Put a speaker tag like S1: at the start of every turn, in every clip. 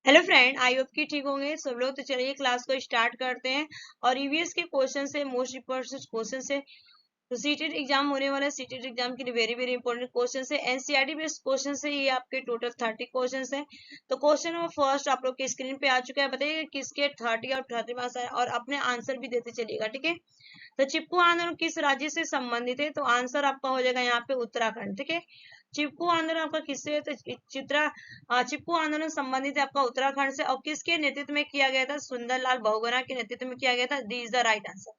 S1: Hello friend, I hope कि ठीक होंगे सब लोग। तो चलिए क्लास को स्टार्ट करते हैं। और ईवीएस के क्वेश्चन से, मोस्ट इंपोर्टेंट क्वेश्चन से, तो सीटेट एग्जाम होने वाला है। सीटेट एग्जाम के लिए वेरी वेरी इंपॉर्टेंट क्वेश्चन है। एनसीईआरटी बेस्ड क्वेश्चन है ये, आपके टोटल 30 क्वेश्चन है। तो क्वेश्चन नंबर फर्स्ट आप लोग के स्क्रीन पे आ चुका है। बताइए किसके 30 और 30 मार्क्स आए, और अपने आंसर भी देते चलिएगा, ठीक है। तो चिपकू आंदोलन किस राज्य से संबंधित है? तो आंसर आपका हो जाएगा यहाँ पे उत्तराखंड, ठीक है। चिपकू आंदोलन आपका किससे है? तो चिपकू आंदोलन संबंधित है आपका उत्तराखंड से। और किसके नेतृत्व में किया गया था? सुंदरलाल बहुगुणा के नेतृत्व में किया गया था। D is the right answer.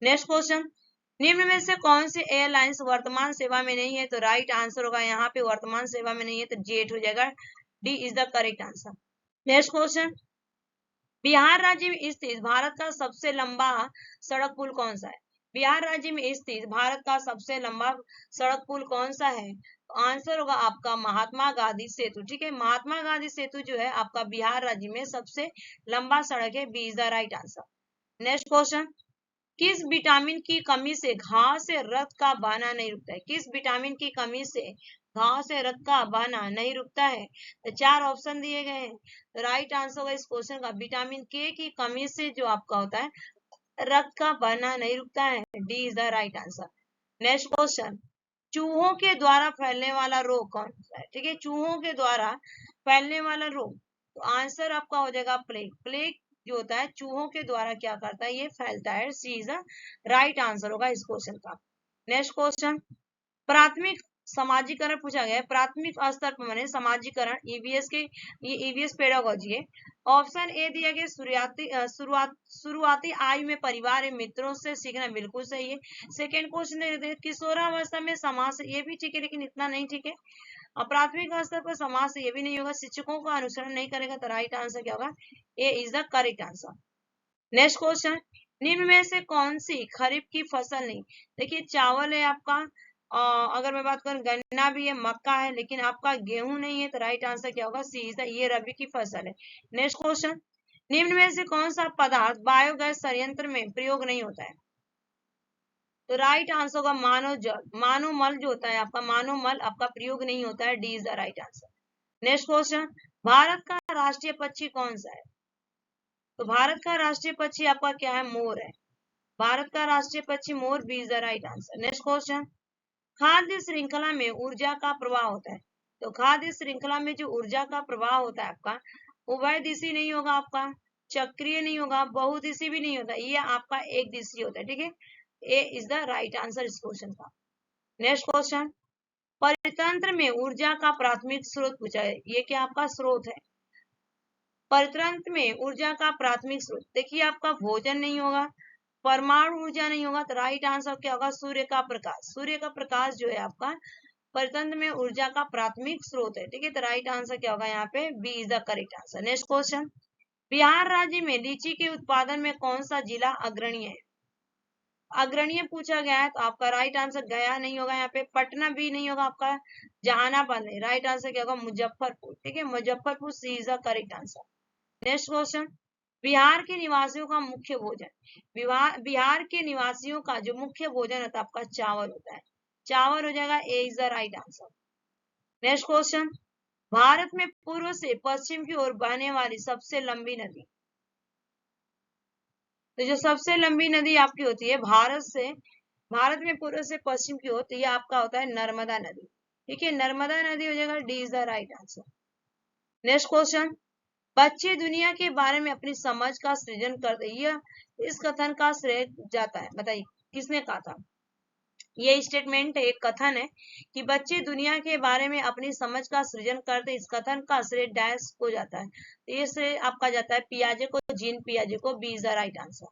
S1: Next question, निम्न में से कौन सी एयरलाइंस वर्तमान सेवा में नहीं है? तो राइट आंसर होगा यहाँ पे वर्तमान सेवा में नहीं है, तो जेट हो जाएगा। D is the correct answer. Next question, Bihar राज्य में स्थित भारत का सबसे लंबा सड़क पुल कौन सा है? बिहार राज्य में स्थित भारत का सबसे लंबा सड़क पुल कौन सा है? तो आंसर होगा आपका महात्मा गांधी सेतु, ठीक है। महात्मा गांधी सेतु जो है आपका बिहार राज्य में सबसे लंबा सड़क है। B is the right answer. Next question, किस विटामिन की कमी से घाव से रक्त का बहना नहीं रुकता है? किस विटामिन की कमी से घाव से रक्त का बहना नहीं रुकता है? तो 4 ऑप्शन दिए गए हैं। तो राइट आंसर होगा इस क्वेश्चन का विटामिन के की कमी से जो आपका होता है रक्त का बहना नहीं रुकता है। D is the right answer. Next question, चूहों के द्वारा फैलने वाला रोग कौन सा है? ठीक है, चूहों के द्वारा फैलने वाला रोग, तो आंसर आपका हो जाएगा प्लेग। प्लेग जो होता है चूहों के द्वारा क्या करता है? ये फैलता है। सी इज द राइट आंसर होगा इस क्वेश्चन का। नेक्स्ट क्वेश्चन, प्राथमिक समाजीकरण पूछा गया है। प्राथमिक स्तर पर माने समाजीकरण ईवीएस के, ये ईवीएस पेडागोजी है। ऑप्शन ए दिया गया शुरुआती आयु में परिवार या मित्रों से सीखना, बिल्कुल सही है। सेकेंड क्वेश्चन, किशोरावस्था में समाज से, ये भी ठीक है लेकिन इतना नहीं ठीक है। और प्राथमिक स्तर पर समाज से, ये भी नहीं होगा। शिक्षकों का अनुसरण नहीं करेगा, तो राइट आंसर क्या होगा? A is the correct answer. Next question, निम्न में से कौन सी खरीफ की फसल नहीं? देखिए चावल है आपका, अगर मैं बात करूं गन्ना भी है, मक्का है, लेकिन आपका गेहूं नहीं है, तो राइट आंसर क्या होगा? सी इज द, ये रबी की फसल है। नेक्स्ट क्वेश्चन, निम्न में से कौन सा पदार्थ बायोगैस संयंत्र में प्रयोग नहीं होता है? तो राइट आंसर होगा मानव जल, मानव मल जो होता है आपका, मानव मल आपका प्रयोग नहीं होता है। D is the right answer. Next question, Bharat का राष्ट्रीय पक्षी कौन सा है? तो भारत का राष्ट्रीय पक्षी आपका क्या है? मोर है। भारत का राष्ट्रीय पक्षी मोर। B is the right answer. Next question, खाद्य श्रृंखला में ऊर्जा का प्रवाह होता है। तो खाद्य श्रृंखला में जो ऊर्जा का प्रवाह होता है आपका, उभय दिशी नहीं होगा, आपका चक्रीय नहीं होगा, बहुदिशी भी नहीं होता, ये आपका एक दिशी होता है, ठीक है। A is the right answer इस क्वेश्चन का। नेक्स्ट क्वेश्चन, परितंत्र में ऊर्जा का प्राथमिक स्रोत पूछा है। ये क्या आपका स्रोत है? परितंत्र में ऊर्जा का प्राथमिक स्रोत, देखिए आपका भोजन नहीं होगा, परमाणु ऊर्जा नहीं होगा, तो राइट आंसर क्या होगा? सूर्य का प्रकाश। सूर्य का प्रकाश जो है आपका परितंत्र में ऊर्जा का प्राथमिक स्रोत है, ठीक है। तो राइट आंसर क्या होगा यहाँ पे? B is the correct answer. Next question, Bihar राज्य में लीची के उत्पादन में कौन सा जिला अग्रणी है? अग्रणी पूछा गया है, तो आपका राइट आंसर गया नहीं होगा यहाँ पे, पटना भी नहीं होगा, आपका जहानाबाद है। राइट आंसर क्या होगा? मुजफ्फरपुर, ठीक है। Muzaffarpur C is the correct answer. Next question, Bihar के निवासियों का मुख्य भोजन, बिहार के निवासियों का जो मुख्य भोजन होता है आपका चावल होता है। चावल हो जाएगा। A is the right answer. Next question, Bharat में पूर्व से पश्चिम की ओर बहने वाली सबसे लंबी नदी, तो जो सबसे लंबी नदी आपकी होती है भारत में पूर्व से पश्चिम की ओर, तो ये आपका होता है नर्मदा नदी, ठीक है। नर्मदा नदी हो जाएगा। D is the right answer. Next question, बच्चे दुनिया के बारे में अपनी समझ का सृजन करते, यह इस कथन का श्रेय जाता है? बताइए किसने कहा था? ये स्टेटमेंट एक कथन है कि बच्चे दुनिया के बारे में अपनी समझ का सृजन करते, इस कथन का श्रेय डैश को जाता है? तो ये श्रेय आपका जाता है पियाजे को, जीन पियाजे को। B is the right answer.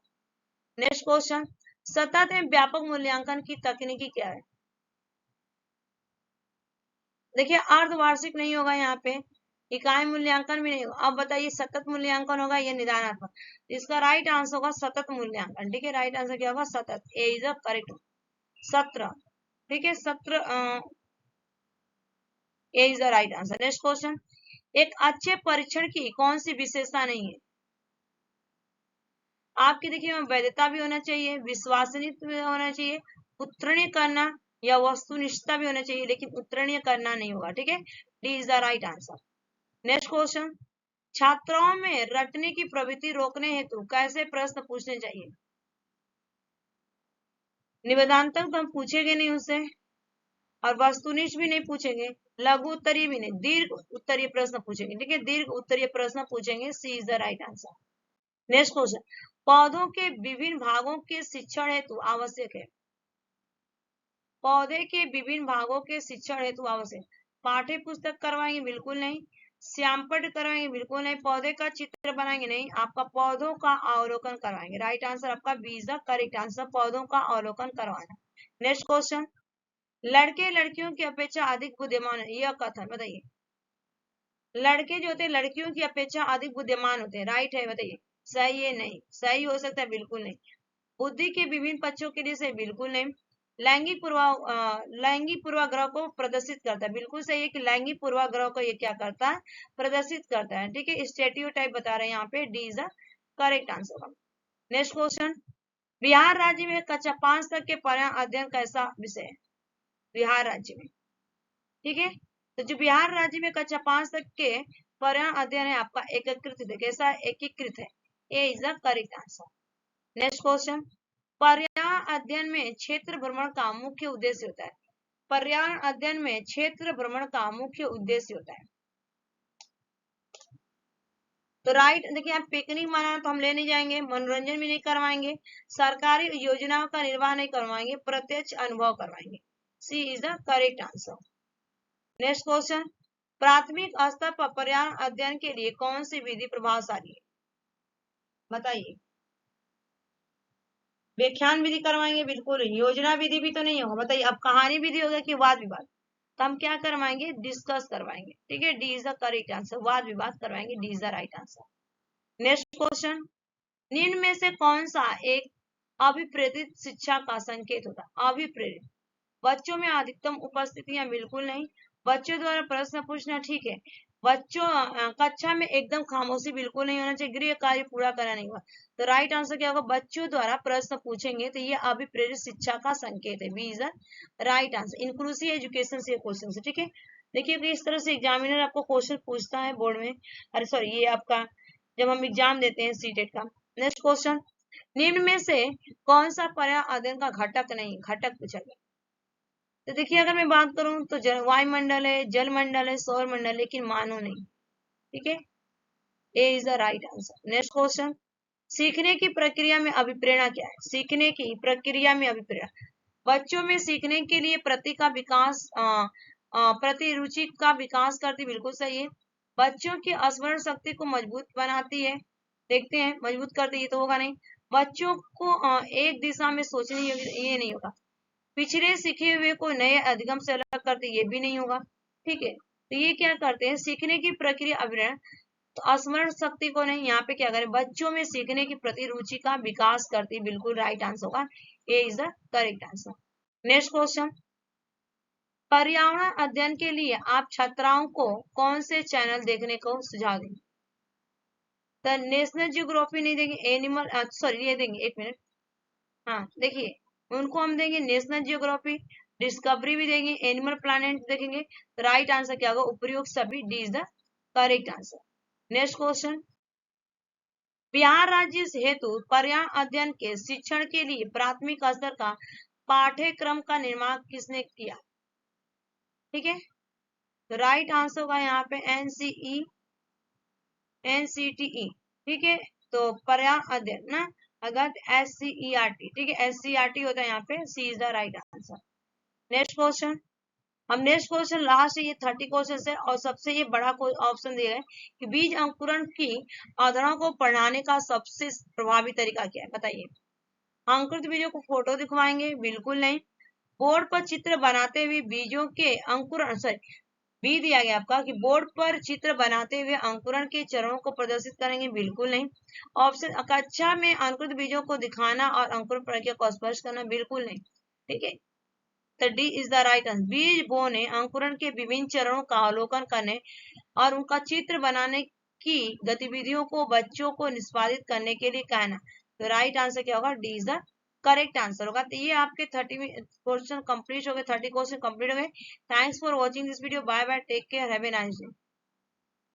S1: Next question, सतत एवं व्यापक मूल्यांकन की तकनीकी क्या है? देखिए अर्धवार्षिक नहीं होगा यहाँ पे, इकाई मूल्यांकन भी नहीं होगा। अब बताइए सतत मूल्यांकन होगा या निदानात्मक? इसका राइट आंसर होगा सतत मूल्यांकन, ठीक है। राइट आंसर क्या होगा? सतत। A is the correct. सत्र, ठीक है, सत्र। A is the right answer. Next question, एक अच्छे परीक्षण की कौन सी विशेषता नहीं है? आपकी देखिए वैधता भी होना चाहिए, विश्वसनीयता भी होना चाहिए, उत्तीर्ण करना या वस्तुनिष्ठता भी होना चाहिए, लेकिन उत्तीर्ण करना नहीं होगा, ठीक है। D is the right answer. Next question, छात्राओं में रटने की प्रवृत्ति रोकने हेतु कैसे प्रश्न पूछने चाहिए? निबंधात्मक तो हम पूछेंगे नहीं उससे, और वस्तुनिष्ठ भी नहीं पूछेंगे, लघु उत्तरीय भी नहीं, दीर्घ उत्तरीय प्रश्न पूछेंगे। ठीक है, दीर्घ उत्तरीय प्रश्न पूछेंगे। C is the right answer. Next question, पौधों के विभिन्न भागों के शिक्षण हेतु आवश्यक है। पौधे के विभिन्न भागों के शिक्षण हेतु आवश्यक, पाठ्य पुस्तक करवाएंगे बिल्कुल नहीं, श्यामपट्ट करवाएंगे बिल्कुल नहीं, पौधे का चित्र बनाएंगे नहीं, आपका पौधों का अवलोकन करवाएंगे। राइट आंसर आपका B is the correct answer, पौधों का अवलोकन करवाना। नेक्स्ट क्वेश्चन, लड़के लड़कियों की अपेक्षा अधिक बुद्धिमान है, यह कथन बताइए। लड़के जो होते हैं लड़कियों की अपेक्षा अधिक बुद्धिमान होते हैं, राइट है, बताइए सही है नहीं, सही हो सकता है बिल्कुल नहीं। बुद्धि के विभिन्न पक्षों के लिए सही बिल्कुल नहीं। लैंगिक पूर्वाग्रह को प्रदर्शित करता है, बिल्कुल सही है कि लैंगिक पूर्वाग्रह को ये क्या करता है, प्रदर्शित करता है। ठीक है, स्टेरियोटाइप बता रहे हैं यहाँ पे, D is the correct answer. Next question, Bihar राज्य में कक्षा 5 तक के पर्यावरण अध्ययन कैसा विषय है? बिहार राज्य में, ठीक है, तो जो बिहार राज्य में कक्षा 5 तक के पर्यावरण अध्ययन है आपका एकीकृत है, कैसा एकीकृत है, A is the correct answer. Next question, पर्यावरण अध्ययन में क्षेत्र भ्रमण का मुख्य उद्देश्य होता है। पर्यावरण अध्ययन में क्षेत्र भ्रमण का मुख्य उद्देश्य होता है। तो राइट, देखिए आप पिकनिक मनाना तो हम ले नहीं जाएंगे, मनोरंजन भी नहीं करवाएंगे, सरकारी योजनाओं का निर्वाह नहीं करवाएंगे, प्रत्यक्ष अनुभव करवाएंगे। C is the correct answer. Next question, प्राथमिक स्तर पर पर्यावरण अध्ययन के लिए कौन सी विधि प्रभावशाली है? बताइए। व्याख्यान विधि करवाएंगे बिल्कुल, योजना विधि भी तो नहीं होगा, बताइए अब कहानी विधि होगा कि वाद विवाद, तो हम क्या करवाएंगे, डिस्कस करवाएंगे। ठीक है, D is the correct answer, वाद विवाद करवाएंगे, D is the right answer. Next question, निम्न में से कौन सा एक अभिप्रेरित शिक्षा का संकेत होता है? अभिप्रेरित, बच्चों में अधिकतम उपस्थितियां बिल्कुल नहीं, बच्चों द्वारा प्रश्न पूछना, ठीक है, बच्चों कक्षा में एकदम खामोशी बिल्कुल नहीं होना चाहिए, गृह कार्य पूरा करना नहीं हुआ, तो राइट आंसर क्या होगा, बच्चों द्वारा प्रश्न पूछेंगे तो ये अभिप्रेरित शिक्षा का संकेत है, B is the right answer. Inclusive education से क्वेश्चन से, ठीक है, देखिए इस तरह से एग्जामिनर आपको क्वेश्चन पूछता है बोर्ड में, अरे सॉरी ये आपका जब हम एग्जाम देते हैं सीटेट का। नेक्स्ट क्वेश्चन, निम्न में से कौन सा पर्यावरण अध्ययन का घटक नहीं, घटक पूछा गया। तो देखिए अगर मैं बात करूं तो वायुमंडल है, जल मंडल है, सौर मंडल, लेकिन मानव नहीं। ठीक है, A is the right answer. Next question, सीखने की प्रक्रिया में अभिप्रेरणा क्या है? सीखने की प्रक्रिया में अभिप्रेरणा, बच्चों में सीखने के लिए प्रति का विकास प्रति रुचि का विकास करती, बिल्कुल सही है। बच्चों की स्मरण शक्ति को मजबूत बनाती है, देखते हैं मजबूत करती है तो होगा नहीं। बच्चों को एक दिशा में सोचने योग्य, ये नहीं होगा। पिछले सीखे हुए को नए अधिगम से अलग करते, ये भी नहीं होगा। ठीक है, तो ये क्या करते हैं, सीखने की प्रक्रिया अभिनय, तो स्मरण शक्ति को नहीं, यहाँ पे क्या करें, बच्चों में सीखने की प्रति रुचि का विकास करती, बिल्कुल राइट आंसर होगा, A is the correct answer. Next question, पर्यावरण अध्ययन के लिए आप छात्राओं को कौन से चैनल देखने को सुझाव देंगे? तो नेशनल जियोग्राफी नहीं देंगे, एनिमल सॉरी ये देंगे, एक मिनट, हाँ देखिए उनको हम देंगे नेशनल जियोग्राफी, डिस्कवरी भी देंगे, एनिमल प्लैनेट देखेंगे, तो राइट आंसर क्या होगा, उपयुक्त सभी, D is the correct answer. Next question, Bihar राज्य हेतु पर्यावरण अध्ययन के शिक्षण के लिए प्राथमिक स्तर का पाठ्यक्रम का निर्माण किसने किया? ठीक है, तो राइट आंसर होगा यहाँ पे एनसीटीई। ठीक है, तो पर्यावरण अध्ययन ना, अगर SCERT, ठीक है, SCERT होता है यहाँ पे, C is the right answer. Next question, हम नेक्स्ट क्वेश्चन लास्ट ये 30 क्वेश्चन है, और सबसे ये बड़ा ऑप्शन दिया है कि बीज अंकुरण की अवधारणा को पढ़ाने का सबसे प्रभावी तरीका क्या है? बताइए। अंकुरित बीजों को फोटो दिखवाएंगे, बिल्कुल नहीं। बोर्ड पर चित्र बनाते हुए बीजों के अंकुरण, सॉरी बी दिया गया आपका कि बोर्ड पर चित्र बनाते हुए अंकुरण के चरणों को प्रदर्शित करेंगे, बिल्कुल नहीं। ऑप्शन, कक्षा में अंकुरित बीजों को दिखाना और अंकुरण प्रक्रिया को स्पर्श करना, बिल्कुल नहीं। ठीक है, तो D is the right answer, बीज बोने, अंकुरण के विभिन्न चरणों का अवलोकन करने और उनका चित्र बनाने की गतिविधियों को बच्चों को निष्पादित करने के लिए कहना, तो राइट आंसर क्या होगा, D is the correct answer होगा। तो ये आपके 30 क्वेश्चन कंप्लीट हो गए, 30 क्वेश्चन कंप्लीट हो गए। Thanks for watching this video, bye bye, take care, have a nice day.